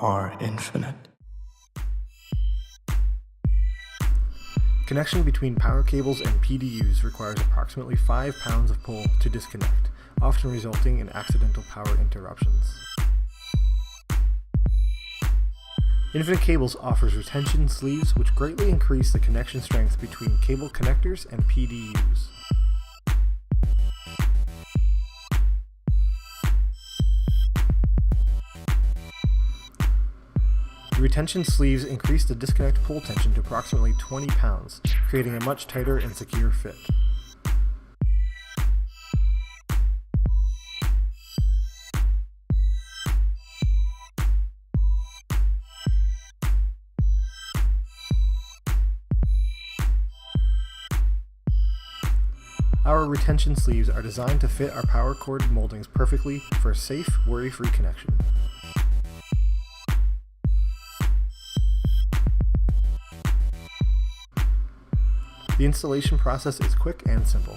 are infinite. Connection between power cables and PDUs requires approximately 5 pounds of pull to disconnect, often resulting in accidental power interruptions. Infinite Cables offers retention sleeves which greatly increase the connection strength between cable connectors and PDUs. The retention sleeves increase the disconnect pull tension to approximately 20 pounds, creating a much tighter and secure fit. Our retention sleeves are designed to fit our power cord moldings perfectly for a safe, worry-free connection. The installation process is quick and simple.